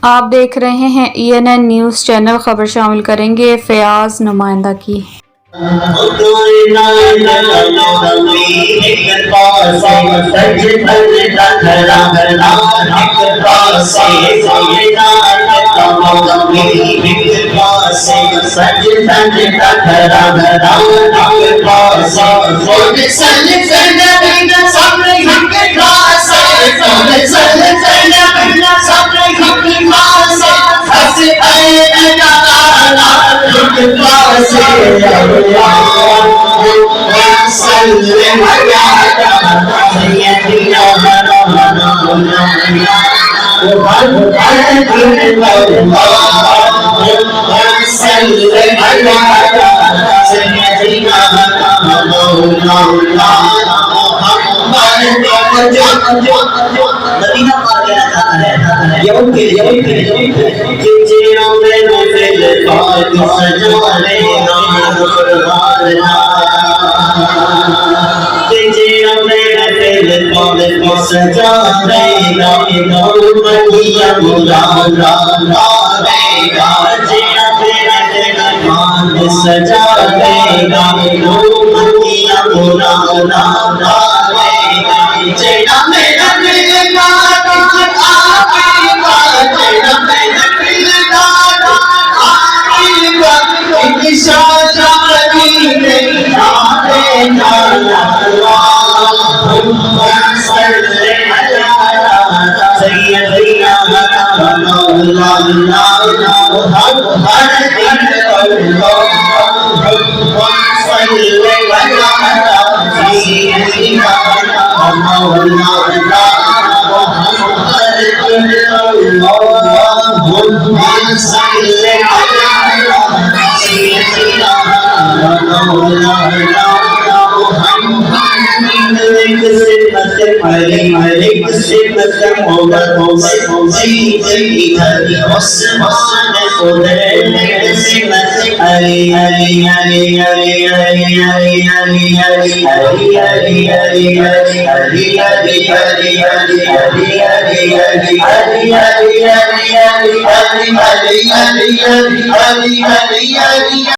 آپ دیکھ رہے ہیں ENN نیوز چینل۔ خبر شامل کریں گے فیاض نمائندہ کی۔ مدینہ پاک کہنا چاہتا ہے یمن کے سجا دے گا جینا میرا دل لاڈا آئے گا جینا میرا دل لاڈا آئے گا ایک شاہجہانی نہیں آئے گا اللہم صلی علی سیدنا مولانا محمد اللہم صلی علی سیدنا مولانا محمد اللہم صلی علی سیدنا مولانا